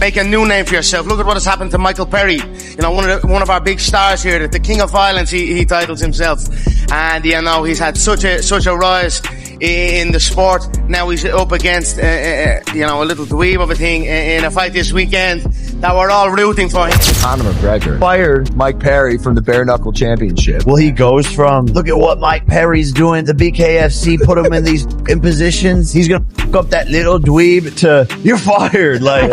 make a new name for yourself. Look at what has happened to Michael Perry. You know, one of our big stars here, the King of Violence, he titles himself. And, you know, he's had such a rise in the sport. Now he's up against, you know, a little dweeb of a thing in a fight this weekend that we're all rooting for him. Conor McGregor fired Mike Perry from the Bare Knuckle Championship. Well, he goes from, look at what Mike Perry's doing to BKFC, put him in positions. He's going to fuck up that little dweeb to, you're fired. Like,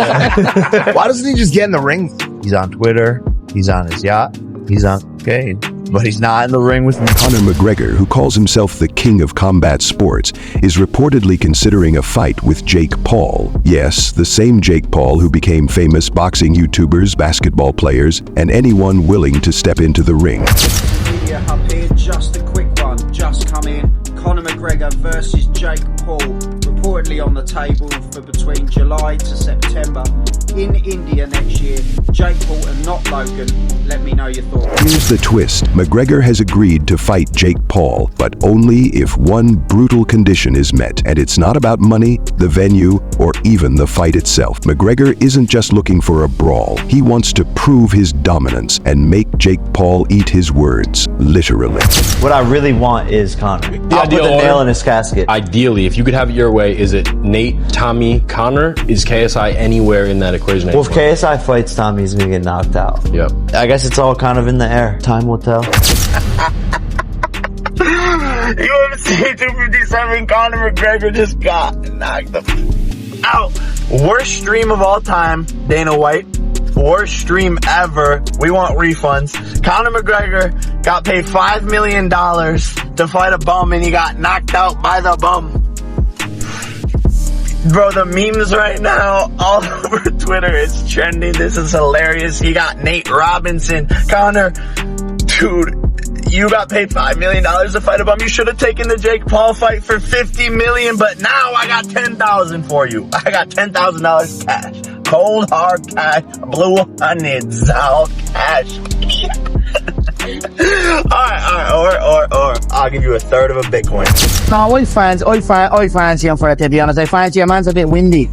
why doesn't he just get in the ring? He's on Twitter. He's on his yacht. He's on cocaine. But he's not in the ring with me. Conor McGregor, who calls himself the king of combat sports, is reportedly considering a fight with Jake Paul. Yes, the same Jake Paul who became famous boxing YouTubers, basketball players, and anyone willing to step into the ring. Media hub here, just a quick one, just come in. Conor McGregor versus Jake Paul, reportedly on the table for between July to September in India next year. Jake Paul and not Logan. Let me know your thoughts. Here's the twist. McGregor has agreed to fight Jake Paul, but only if one brutal condition is met. And it's not about money, the venue, or even the fight itself. McGregor isn't just looking for a brawl. He wants to prove his dominance and make Jake Paul eat his words, literally. What I really want is Conor. I'll put the nail in his casket. Ideally, if you could have it your way, is it Nate, Tommy, Conor? Is KSI anywhere in that equation? Well, if KSI fights Tommy, he's going to get knocked out. Yep. I guess it's all kind of in the air. Time will tell. UFC 257, Conor McGregor just got knocked out. Worst stream of all time, Dana White. Worst stream ever. We want refunds. Conor McGregor got paid $5 million to fight a bum and he got knocked out by the bum. Bro, the memes right now all over Twitter, it's trending. This is hilarious. He got Nate Robinson. Conor, dude, you got paid $5 million to fight a bum. You should have taken the Jake Paul fight for $50 million, but now I got $10,000 for you. I got $10,000 cash. Cold hard cash, blue hundreds, all cash. Alright, or I'll give you a third of a Bitcoin. No, I fancy him for it, to be honest. I fancy a man's a bit windy.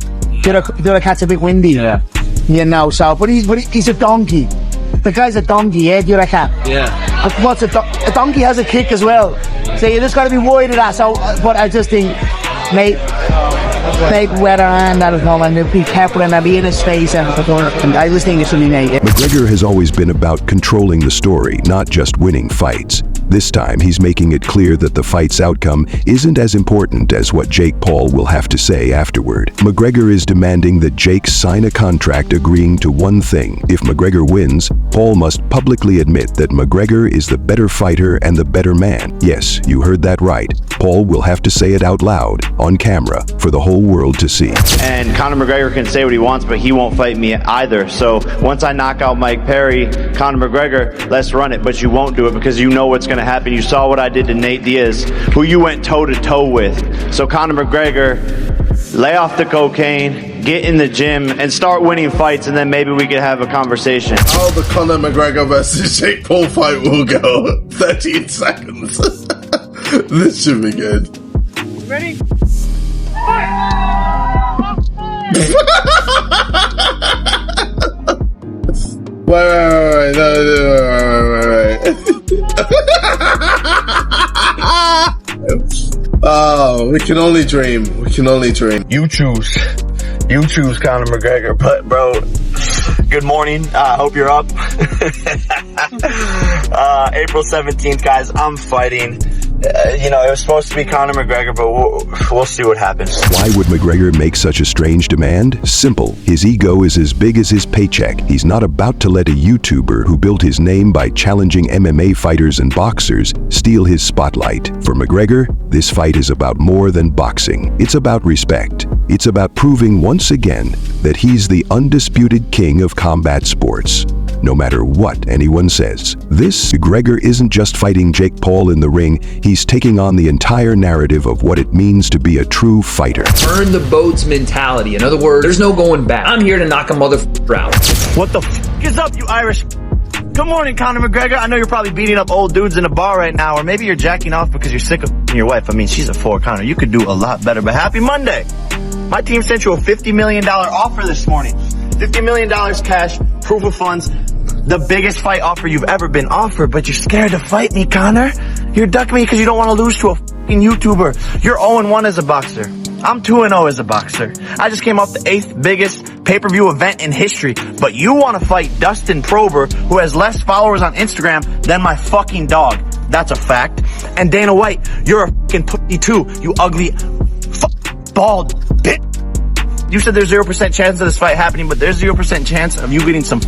The other cat's a bit windy. Yeah. You know, so, but he's a donkey. The guy's a donkey, yeah, the other cat. Yeah. But what's a donkey has a kick as well. So you just gotta be worried of that. So, but I just think, mate, weather and that'll come and be careful and I'll be in his face and I just think it's really mate. McGregor has always been about controlling the story, not just winning fights. This time, he's making it clear that the fight's outcome isn't as important as what Jake Paul will have to say afterward. McGregor is demanding that Jake sign a contract agreeing to one thing. If McGregor wins, Paul must publicly admit that McGregor is the better fighter and the better man. Yes, you heard that right. Paul will have to say it out loud, on camera, for the whole world to see. And Conor McGregor can say what he wants, but he won't fight me either. So once I knock out Mike Perry, Conor McGregor, let's run it. But you won't do it because you know what's going to happen. You saw what I did to Nate Diaz, who you went toe-to-toe with. So Conor McGregor, lay off the cocaine, get in the gym, and start winning fights, and then maybe we could have a conversation. How the Conor McGregor versus Jake Paul fight will go. 13 seconds. This should be good. Ready? Wait. Oh, we can only dream. You choose Conor McGregor, but bro, good morning. Hope you're up. April 17th, guys, I'm fighting. It was supposed to be Conor McGregor, but we'll see what happens. Why would McGregor make such a strange demand? Simple. His ego is as big as his paycheck. He's not about to let a YouTuber who built his name by challenging MMA fighters and boxers steal his spotlight. For McGregor, this fight is about more than boxing. It's about respect. It's about proving once again that he's the undisputed king of combat sports. No matter what anyone says. This McGregor isn't just fighting Jake Paul in the ring, he's taking on the entire narrative of what it means to be a true fighter. Earn the boats mentality. In other words, there's no going back. I'm here to knock a motherfucker out. What the f is up, you Irish? Good morning, Conor McGregor. I know you're probably beating up old dudes in a bar right now, or maybe you're jacking off because you're sick of your wife. I mean, she's a 4, Conor. You could do a lot better, but happy Monday. My team sent you a $50 million offer this morning. $50 million cash, proof of funds, the biggest fight offer you've ever been offered, but you're scared to fight me, Conor. You're ducking me because you don't want to lose to a fucking YouTuber. You're 0-1 as a boxer. I'm 2-0 as a boxer. I just came off the 8th biggest pay-per-view event in history, but you want to fight Dustin Prober, who has less followers on Instagram than my fucking dog. That's a fact. And Dana White, you're a fucking pussy too, you ugly, bald bitch. You said there's 0% chance of this fight happening, but there's 0% chance of you getting some.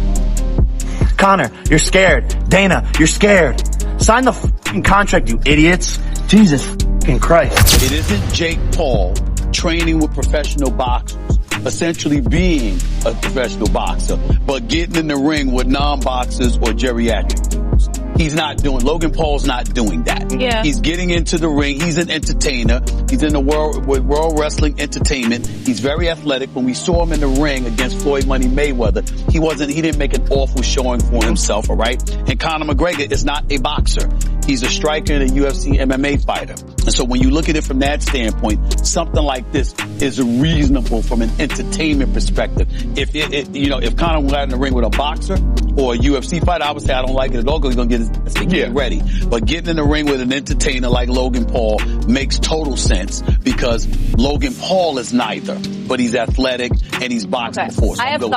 Conor, you're scared. Dana, you're scared. Sign the fucking contract, you idiots. Jesus fucking Christ. It isn't Jake Paul training with professional boxers, essentially being a professional boxer, but getting in the ring with non-boxers or geriatric dudes. He's not doing, Logan Paul's not doing that. Yeah. He's getting into the ring. He's an entertainer. He's in the world wrestling entertainment. He's very athletic. When we saw him in the ring against Floyd Money Mayweather, he didn't make an awful showing for himself, all right? And Conor McGregor is not a boxer. He's a striker and a UFC MMA fighter. And so when you look at it from that standpoint, something like this is reasonable from an entertainment perspective. If Conor went out in the ring with a boxer or a UFC fighter, I would say I don't like it at all because he's going to get his get ready. But getting in the ring with an entertainer like Logan Paul makes total sense because Logan Paul is neither, but he's athletic and he's boxed before. So